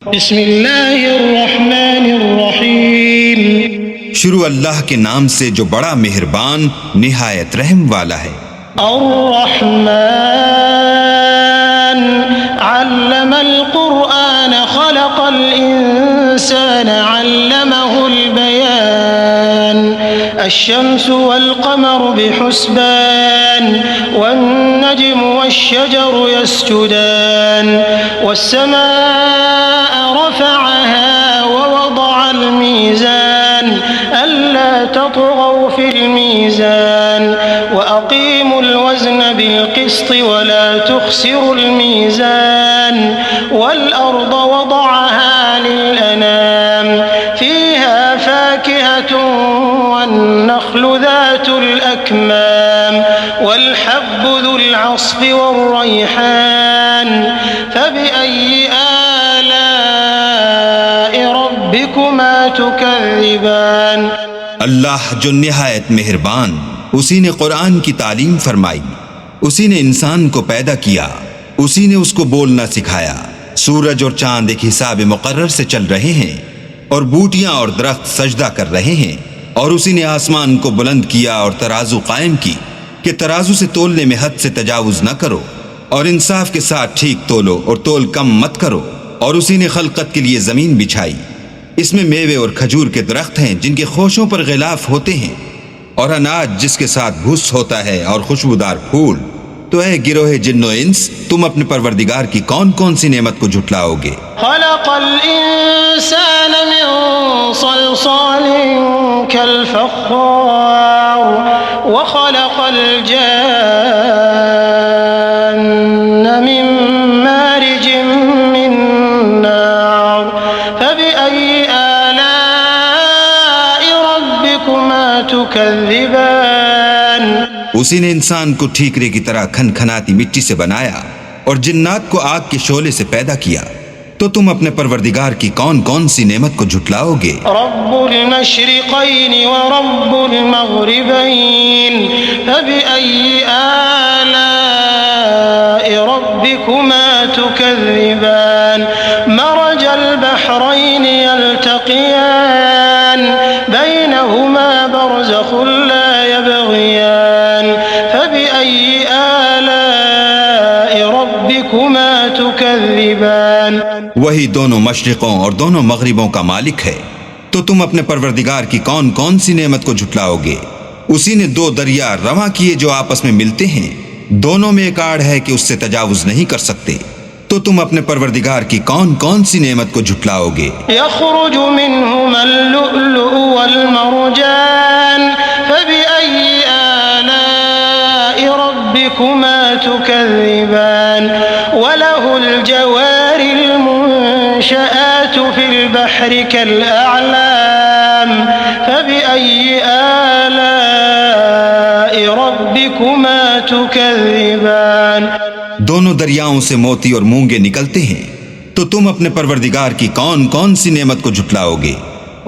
बिस्मिल्लाहिर्रहमानिर्रहीम। शुरू अल्लाह के नाम से जो बड़ा मेहरबान निहायत रहम वाला है। अर्रहमान अल्लमल कुरआन खलक़ल इंसान अल्लमहुल बयान अश्शम्सु वल क़मरु बिहुस्बान वन्नज्मु वश्शजरु यस्जुदान वस्समाअ रफ़अहा ववضअल मीज़ान अल्ला तत्ग़ौ फ़िल मीज़ान वअक़ीमुल वज़न बिल-क़िस्ति वला तुख़्सिरुल मीज़ान वल-अर्ज़ वضعها लिल-अनाम फ़ीहा फ़ाकिहतुन वन्नख़्लु ज़ातुल अक्माम वल-हब्बु ज़ुल-'अस्फ़ि वर-रैहान फ़बिअय्यि आलाइ रब्बिकुमा तुकज़्ज़िबान। अल्लाह जो निहायत मेहरबान, उसी ने कुरान की तालीम फरमाई, उसी ने इंसान को पैदा किया, उसी ने उसको बोलना सिखाया। सूरज और चांद एक हिसाब मुकर्रर से चल रहे हैं और बूटियां और दरख्त सजदा कर रहे हैं। और उसी ने आसमान को बुलंद किया और तराजू कायम की कि तराजू से तोलने में हद से तजावुज न करो और इंसाफ के साथ ठीक तोलो और तोल कम मत करो। और उसी ने खलकत के लिए जमीन बिछाई, इसमें मेवे और खजूर के दरख्त हैं जिनके खोशों पर गिलाफ होते हैं और अनाज जिसके साथ भूस होता है और खुशबूदार फूल। तो ऐ गिरोहे जिन्नो इंस, तुम अपने परवरदिगार की कौन कौन सी नेमत को झुटलाओगे। खलक़ल इंसान मिन सलसालिन कल-फ़ख़्ख़ार व खलक़ल जान्न मिन मारिजिन मिन नार फ़बिअय्यि आलाइ रब्बिकुमा तुकज़्ज़िबान। उसी ने इंसान को ठीकरे की तरह खनखनाती मिट्टी से बनाया और जिन्नात को आग के शोले से पैदा किया। तो तुम अपने परवरदिगार की कौन कौन सी नेमत को झुटलाओगे। रब्बुल मशरिक़ैनि व रब्बुल मग़रिबैन फ़बिअय्यि आलाइ रब्बिकुमा तुकज़्ज़िबान। मरजल बहरैनि यल्तक़ियान बैनहुमा बरज़ख़ुन ला यबग़ियान फ़बिअय्यि आलाइ रब्बिकुमा तुकज़्ज़िबान। वही दोनों मशरिकों और दोनों मगरिबों का मालिक है। तो तुम अपने परवरदिगार की कौन कौन सी नेमत को झुटलाओगे। उसी ने दो दरिया रवा किए जो आपस में मिलते हैं, दोनों में एक आड़ है कि उससे तजावुज नहीं कर सकते। तो तुम अपने परवरदिगार की कौन कौन सी नेमत को झुटलाओगे। यख़रुजु मिन्हुमल लुअ्लुअु वल मरजान फ़बिअय्यि आलाइ रब्बिकुमा तुकज़्ज़िबान। वलहुल जवारिल मुनशआतु फ़िल बहरि कल-अअलाम फ़बिअय्यि आलाइ रब्बिकुमा तुकज़्ज़िबान। दोनों दरियाओं से मोती और मूंगे निकलते हैं। तो तुम अपने परवरदिगार की कौन कौन सी नेमत को झुटलाओगे।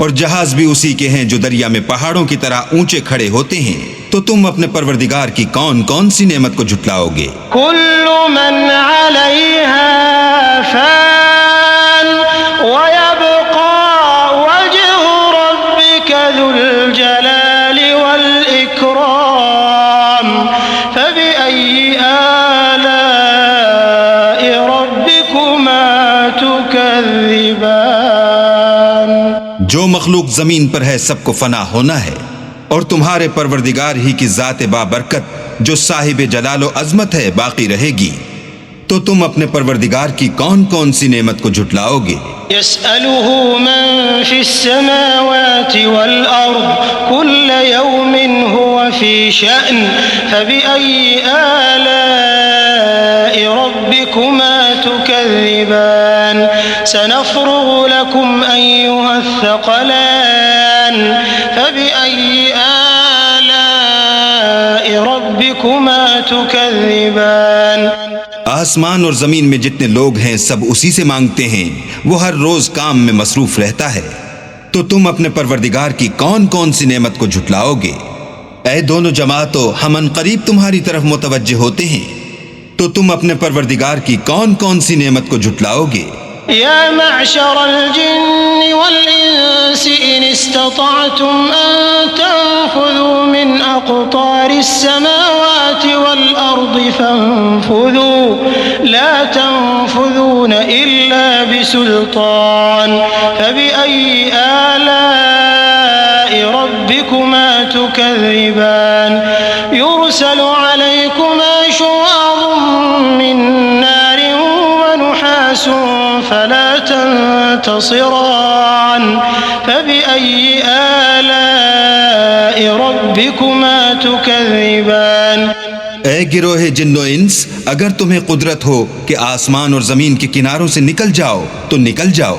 और जहाज भी उसी के हैं जो दरिया में पहाड़ों की तरह ऊंचे खड़े होते हैं। तो तुम अपने परवरदिगार की कौन कौन सी नेमत को झुटलाओगे। कुल्लु मन अलैहा फ़ान व यब्क़ा वज्हु रब्बिका ज़ुल जलालि वल इकराम फ़बिअय्यि आलाइ रब्बिकुमा तुकज़्ज़िबान। जो मखलूक जमीन पर है सबको फना होना है और तुम्हारे परवरदिगार ही की जात बाबरकत जो साहिब जलालो अजमत है बाकी रहेगी। तो तुम अपने परवरदिगार की कौन कौन सी नेमत को झुटलाओगे। यसअलुहु मन फ़िस्समावाति वल अर्ज़ कुल्ल यौमिन हुवा फ़ी शअन फ़बिअय्यि आलाइ रब्बिकुमा तुकज़्ज़िबान। सनफ़्रुग़ु लकुम अय्युहस्सक़लान फ़बिअय्यि आलाइ रब्बिकुमा तुकज़्ज़िबान। आसमान और जमीन में जितने लोग हैं सब उसी से मांगते हैं, वो हर रोज काम में मसरूफ रहता है। तो तुम अपने परवरदिगार की कौन कौन सी नेमत को झुटलाओगे। ऐ दोनों जमातों, हम अनकरीब तुम्हारी तरफ मुतवज्जे होते हैं। तो तुम अपने परवरदिगार की कौन कौन सी नेमत को झुटलाओगे। या मअशरल जिन्न वल इंसी इन इस्ततअतुम अन तंफुज़ू मिन अक़तारिस समावाति वल अर्दि फंफुज़ू ला तंफुज़ून इल्ला बिसुल्तान फबिअय्यि आलाइ रब्बिकुमा तुकज़्ज़िबान युरसलु अलैकुमा शुवाज़ुम मिन नारिन व नुहासुन फला तंतसिरान फबिअय्यि आलाइ रब्बिकुमा तुकज़्ज़िबान। ए गिरोहे जिन्नो इंस, अगर तुम्हें कुदरत हो कि आसमान और जमीन के किनारों से निकल जाओ तो निकल जाओ,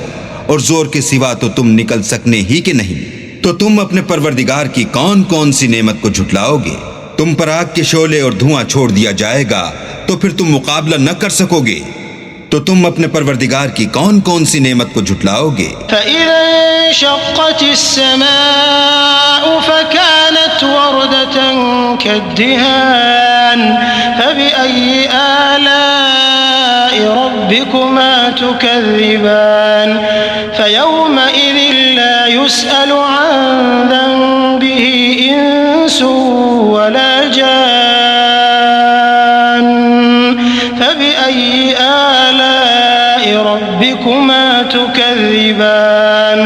और जोर के सिवा तो तुम निकल सकने ही के नहीं। तो तुम अपने परवरदिगार की कौन कौन सी नेमत को झुटलाओगे? तुम पर आग के शोले और धुआं छोड़ दिया जाएगा तो फिर तुम मुकाबला न कर सकोगे। तो तुम अपने परवरदिगार की कौन कौन सी नेमत को झुटलाओगे? फ़इज़ा इंशक़्क़तिस समाअु फ़कानत वरदतन कद्दिहान फ़बिअय्यि आलाइ रब्बिकुमा तुकज़्ज़िबान फ़यौमइज़िन ला युसअलु अन ज़ंबिही इंसुन वला जान फ़बिअय्यि आलाइ रब्बिकुमा तुकज़्ज़िबान।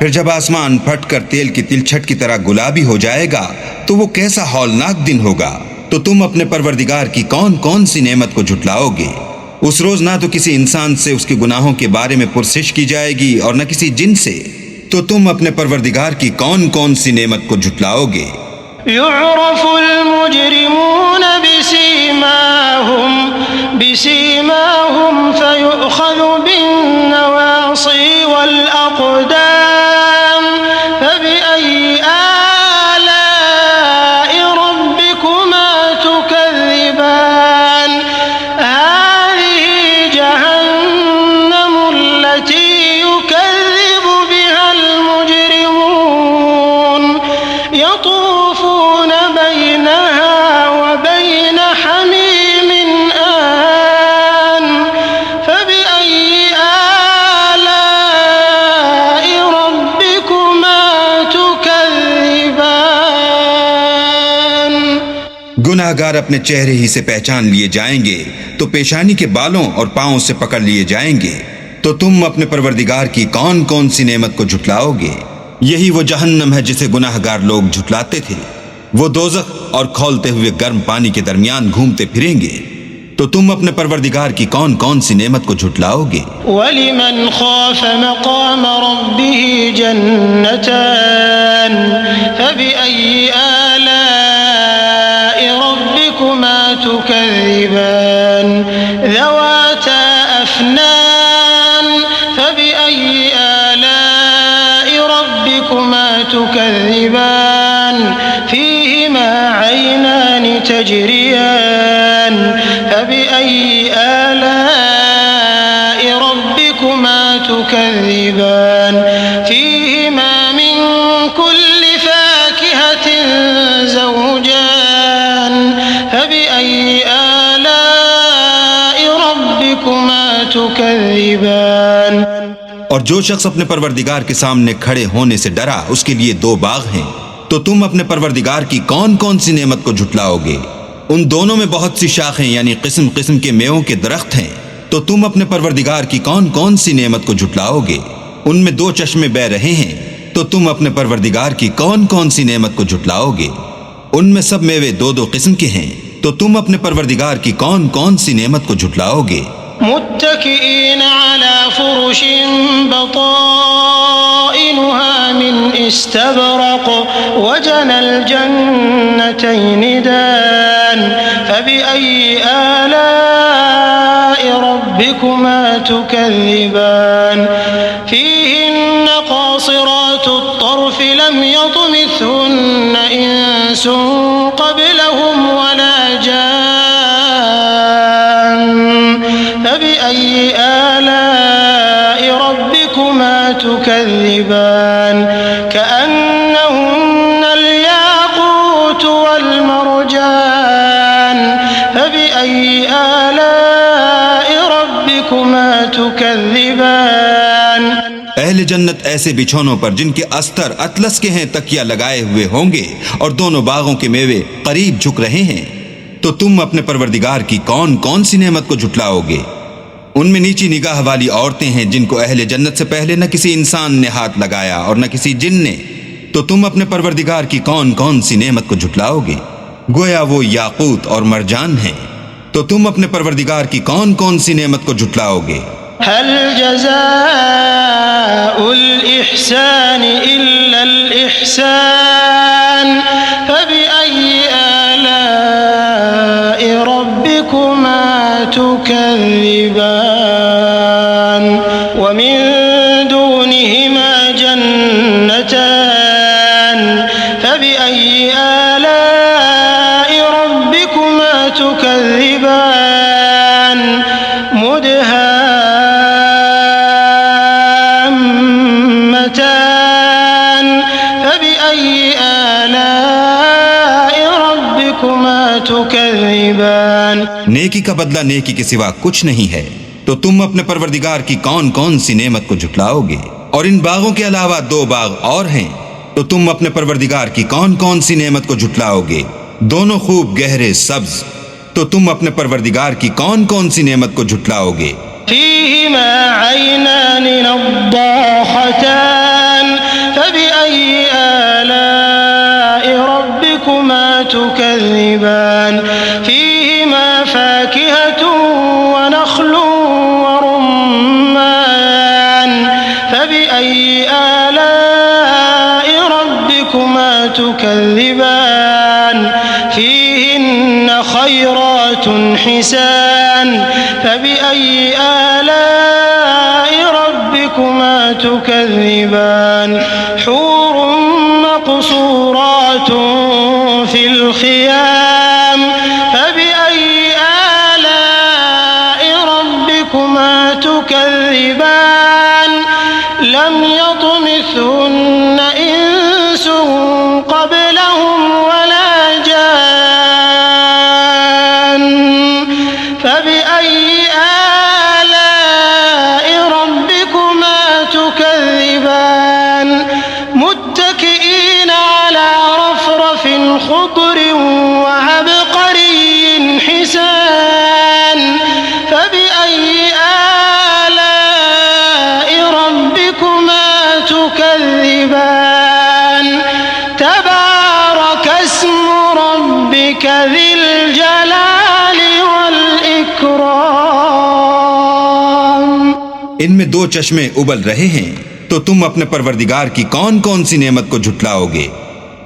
फिर जब आसमान फटकर तेल की तिलछट की तरह गुलाबी हो जाएगा तो वो कैसा हौलनाक दिन होगा। तो तुम अपने परवरदिगार की कौन कौन सी नेमत को झुटलाओगे? उस रोज ना तो किसी इंसान से उसके गुनाहों के बारे में पुरसिश की जाएगी और न किसी जिन से। तो तुम अपने परवरदिगार की कौन कौन सी नेमत को झुटलाओगे? युअरफुल मुजरिमून बिसीमाहुम फयुअख़ज़ु बिन्नवासी वल अक़दाम फबिअय्यि आलाइ रब्बिकुमा तुकज़्ज़िबान हाज़िही जहन्नमुल्लती युकज़्ज़िबु बिहल मुजरिमून यतूफ़ून बैनहा व बैन हमीमिन आन फबिअय्यि आलाइ रब्बिकुमा तुकज़्ज़िबान। गुनाहगार अपने चेहरे ही से पहचान लिए जाएंगे तो पेशानी के बालों और पांवों से पकड़ लिए जाएंगे। तो तुम अपने परवरदिगार की कौन कौन सी नेमत को झुटलाओगे? यही वो जहन्नम है जिसे गुनाहगार लोग झुटलाते थे। वो दोज़ख और खौलते हुए गर्म पानी के दरमियान घूमते फिरेंगे। तो तुम अपने परवरदिगार की कौन कौन सी नेमत को झुटलाओगे? वलिमन ख़ाफ़ मक़ाम रब्बिही जन्नतान फबिअय्यि आलाइ रब्बिकुमा तुकज़्ज़िबान ज़वाता अफ़नान फबिअय्यि आलाइ रब्बिकुमा तुकज़्ज़िबान फ़ीहिमा ऐनान तजरियान फबिअय्यि आलाइ रब्बिकुमा तुकज़्ज़िबान फ़ीहिमा मिन कुल्लि फ़ाकिहतिन ज़ौजान फबिअय्यि आलाइ रब्बिकुमा तुकज़्ज़िबान। और जो शख्स अपने परवरदिगार के सामने खड़े होने से डरा उसके लिए दो बाग हैं। तो तुम अपने परवरदिगार की कौन कौन सी नेमत को झुटलाओगे? उन दोनों में बहुत सी शाखें यानी किस्म किस्म के मेवों के दरख्त हैं। तो तुम अपने परवरदिगार की कौन कौन सी नेमत को झुटलाओगे? उनमें दो चश्मे बह रहे हैं। तो तुम अपने परवरदिगार की कौन कौन सी नेमत को झुटलाओगे? उनमें सब मेवे दो दो किस्म के हैं। तो तुम अपने परवरदिगार की कौन कौन सी नेमत को झुटलाओगे? मुत्तकिईन अला फुरुशिन बताइनुहा मिन इस्तबरक़ वजनल जन्नतैन दान फबिअय्यि आलाइ रब्बिकुमा तुकज़्ज़िबान फ़ीहिन्न क़ासिरातुत तर्फ़ लम यतमिथहुन्न इंसुन क़ब्लहुम वला जान फबिअय्यि आलाइ रब्बिकुमा तुकज़्ज़िबान कअन्नहुन्नल याक़ूत वल मरजान फबिअय्यि आलाइ रब्बिकुमा तुकज़्ज़िबान अहले जन्नत ऐसे बिछौनों पर जिनके अस्तर अतलस के हैं तकिया लगाए हुए होंगे और दोनों बागों के मेवे करीब झुक रहे हैं, तो तुम अपने परवरदिगार की कौन कौन सी नेमत को झुटलाओगे? उनमें नीची निगाह वाली औरतें हैं जिनको अहले जन्नत से पहले न किसी इंसान ने हाथ लगाया और न किसी जिन ने, तो तुम अपने परवरदिगार की कौन कौन सी नेमत को झुटलाओगे? गोया वो याकूत और मरजान हैं, तो तुम अपने परवरदिगार की कौन कौन सी नेमत को झुटलाओगे? हल जज़ाउल इहसान इल्लल इहसान फबिअय्यि आलाइ रब्बिकुमा तुकज़्ज़िबान व मिन दूनिहिमा जन्नतान फबिअय्यि आलाइ रब्बिकुमा तुकज़्ज़िबान मुदहाम्मतान फबिअय्यि आलाइ रब्बिकुमा तुकज़्ज़िबान। नेकी का बदला नेकी के सिवा कुछ नहीं है, तो तुम अपने परवरदिगार की कौन कौन सी नेमत को झुटलाओगे? और इन बागों के अलावा 2 बाग और हैं, तो तुम अपने परवरदिगार की कौन कौन सी नेमत को झुटलाओगे? दोनों खूब गहरे सब्ज, तो तुम अपने परवरदिगार की कौन कौन सी नेमत को झुटलाओगे? फीहिमा ऐनान नद्दाखतान फबिअय्यि आलाइ रब्बिकुमा तुकज़्ज़िबान फीहिमा फाकिहतुन व नख्लुन व रुम्मान फबिअय्यि आलाइ रब्बिकुमा तुकज़्ज़िबान फीहिन्न खैरातुन हिसान फबिअय्यि आलाइ रब्बिकुमा तुकज़्ज़िबान हूरुन मक़सूरातुन फिल ख़ियाम फबिअय्यि आलाइ रब्बिकुमा तुकज़्ज़िबान लम यत्मिथहुन्न इंसुन क़ब्लहुम वला जान फबिअय्यि आलाइ रब्बिकुमा तुकज़्ज़िबान मुत्तकिईन अला रफ़रफ़िन ख़ुद्रिन व अबक़रिय्यिन हिसान फबिअय्यि आलाइ रब्बिकुमा तुकज़्ज़िबान तबारक अस्मु रब्बिक ज़िल जलालि वल इकराम। इनमें 2 चश्मे उबल रहे हैं, तो तुम अपने परवरदिगार की कौन कौन सी नेमत को झुटलाओगे?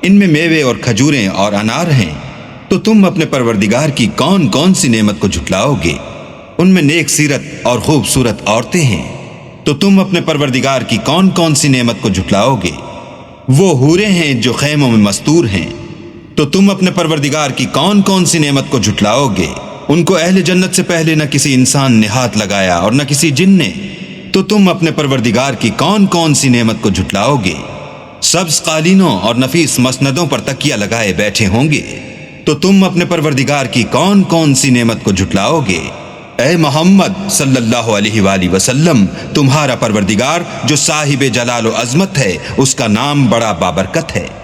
इनमें मेवे और खजूरें और अनार हैं, तो तुम अपने परवरदिगार की कौन कौन सी नेमत को झुटलाओगे? उनमें नेक सीरत और खूबसूरत औरतें हैं, तो तुम अपने परवरदिगार की कौन कौन सी नेमत को झुटलाओगे? वो हूरें हैं जो खैमों में मस्तूर हैं, तो तुम अपने परवरदिगार की कौन कौन सी नेमत को झुटलाओगे? उनको अहले जन्नत से पहले न किसी इंसान ने हाथ लगाया और न किसी जिन ने, तो तुम अपने परवरदिगार की कौन कौन सी नेमत को झुटलाओगे? सब्ज कालीनों और नफीस मसनदों पर तकिया लगाए बैठे होंगे, तो तुम अपने परवरदिगार की कौन कौन सी नेमत को झुटलाओगे? ऐ मोहम्मद सल्लल्लाहु अलैहि वसल्लम, तुम्हारा परवरदिगार जो साहिब जलाल व अज़मत है, उसका नाम बड़ा बाबरकत है।